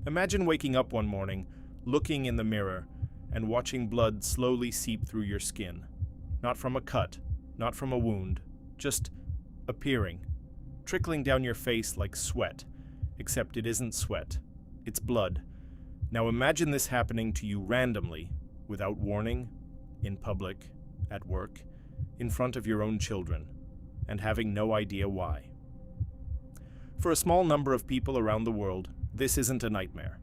Imagine waking up one morning, looking in the mirror, and watching blood slowly seep through your skin. Not from a cut, not from a wound, just appearing, trickling down your face like sweat, except it isn't sweat, it's blood. Now imagine this happening to you randomly, without warning, in public, at work, in front of your own children, and having no idea why. For a small number of people around the world, this isn't a nightmare.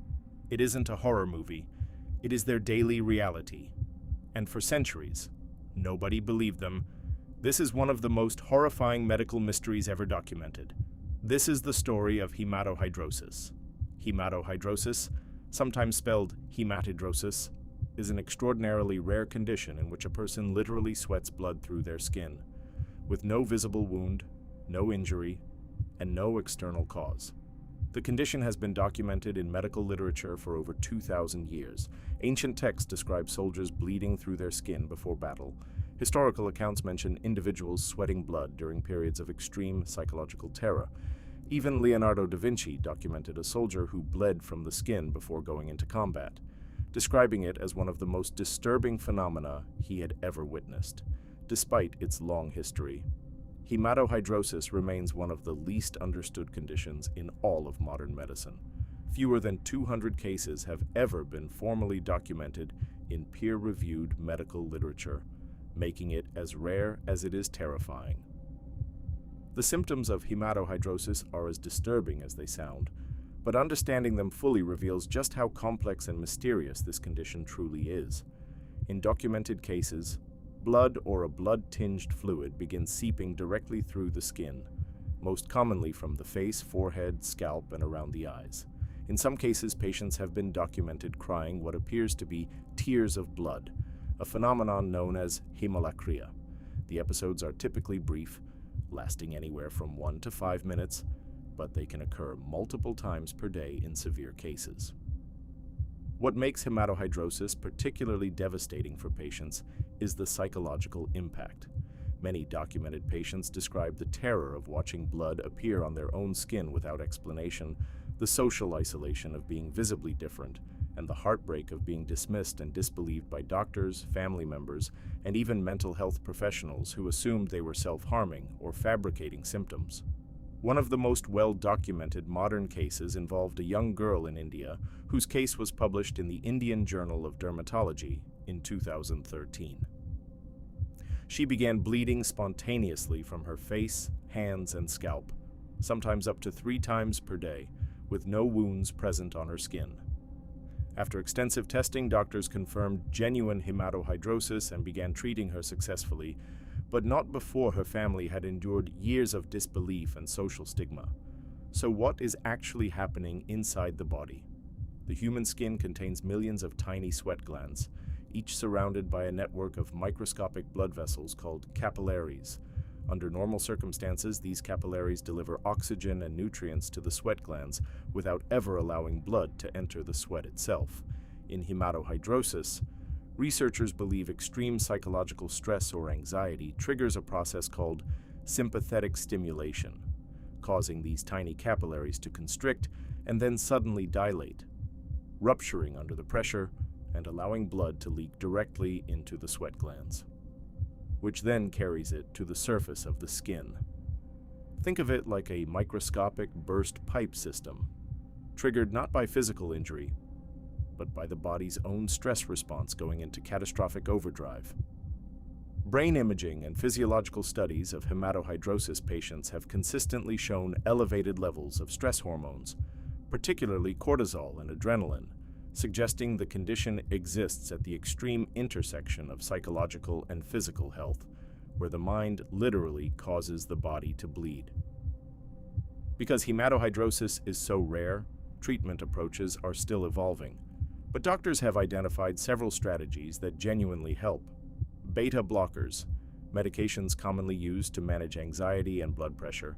It isn't a horror movie. It is their daily reality. And for centuries, nobody believed them. This is one of the most horrifying medical mysteries ever documented. This is the story of hematohidrosis. Hematohidrosis, sometimes spelled hematidrosis, is an extraordinarily rare condition in which a person literally sweats blood through their skin, with no visible wound, no injury, and no external cause. The condition has been documented in medical literature for over 2,000 years. Ancient texts describe soldiers bleeding through their skin before battle. Historical accounts mention individuals sweating blood during periods of extreme psychological terror. Even Leonardo da Vinci documented a soldier who bled from the skin before going into combat, describing it as one of the most disturbing phenomena he had ever witnessed, despite its long history. Hematohidrosis remains one of the least understood conditions in all of modern medicine. Fewer than 200 cases have ever been formally documented in peer-reviewed medical literature, making it as rare as it is terrifying. The symptoms of hematohidrosis are as disturbing as they sound, but understanding them fully reveals just how complex and mysterious this condition truly is. In documented cases, blood or a blood-tinged fluid begins seeping directly through the skin, most commonly from the face, forehead, scalp, and around the eyes. In some cases, patients have been documented crying what appears to be tears of blood, a phenomenon known as hemolacria. The episodes are typically brief, lasting anywhere from 1 to 5 minutes, but they can occur multiple times per day in severe cases. What makes hematohidrosis particularly devastating for patients is the psychological impact. Many documented patients describe the terror of watching blood appear on their own skin without explanation, the social isolation of being visibly different, and the heartbreak of being dismissed and disbelieved by doctors, family members, and even mental health professionals who assumed they were self-harming or fabricating symptoms. One of the most well-documented modern cases involved a young girl in India whose case was published in the Indian Journal of Dermatology in 2013. She began bleeding spontaneously from her face, hands, and scalp, sometimes up to 3 times per day, with no wounds present on her skin. After extensive testing, doctors confirmed genuine hematohidrosis and began treating her successfully, but not before her family had endured years of disbelief and social stigma. So what is actually happening inside the body? The human skin contains millions of tiny sweat glands, each surrounded by a network of microscopic blood vessels called capillaries. Under normal circumstances, these capillaries deliver oxygen and nutrients to the sweat glands without ever allowing blood to enter the sweat itself. In hematohidrosis, researchers believe extreme psychological stress or anxiety triggers a process called sympathetic stimulation, causing these tiny capillaries to constrict and then suddenly dilate, rupturing under the pressure and allowing blood to leak directly into the sweat glands, which then carries it to the surface of the skin. Think of it like a microscopic burst pipe system, triggered not by physical injury, but by the body's own stress response going into catastrophic overdrive. Brain imaging and physiological studies of hematohidrosis patients have consistently shown elevated levels of stress hormones, particularly cortisol and adrenaline, suggesting the condition exists at the extreme intersection of psychological and physical health, where the mind literally causes the body to bleed. Because hematohidrosis is so rare, treatment approaches are still evolving, but doctors have identified several strategies that genuinely help. Beta blockers, medications commonly used to manage anxiety and blood pressure,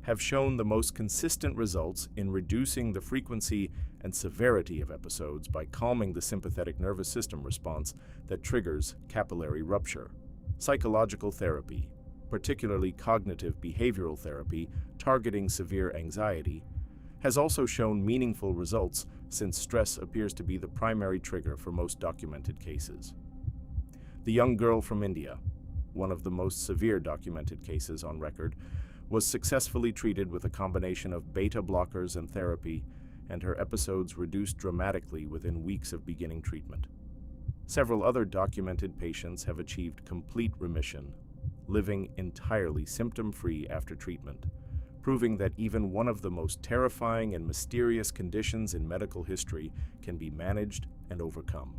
have shown the most consistent results in reducing the frequency and severity of episodes by calming the sympathetic nervous system response that triggers capillary rupture. Psychological therapy, particularly cognitive behavioral therapy targeting severe anxiety, has also shown meaningful results since stress appears to be the primary trigger for most documented cases. The young girl from India, one of the most severe documented cases on record, was successfully treated with a combination of beta blockers and therapy, and her episodes reduced dramatically within weeks of beginning treatment. Several other documented patients have achieved complete remission, living entirely symptom-free after treatment, proving that even one of the most terrifying and mysterious conditions in medical history can be managed and overcome.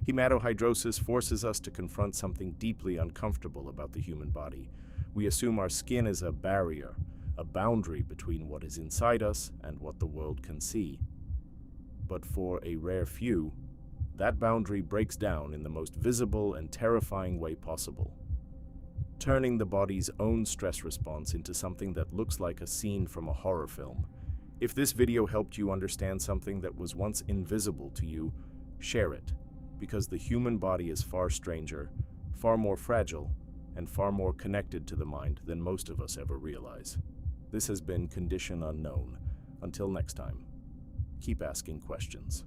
Hematohidrosis forces us to confront something deeply uncomfortable about the human body. We assume our skin is a barrier, a boundary between what is inside us and what the world can see. But for a rare few, that boundary breaks down in the most visible and terrifying way possible, turning the body's own stress response into something that looks like a scene from a horror film. If this video helped you understand something that was once invisible to you, share it, because the human body is far stranger, far more fragile, and far more connected to the mind than most of us ever realize. This has been Condition Unknown. Until next time, keep asking questions.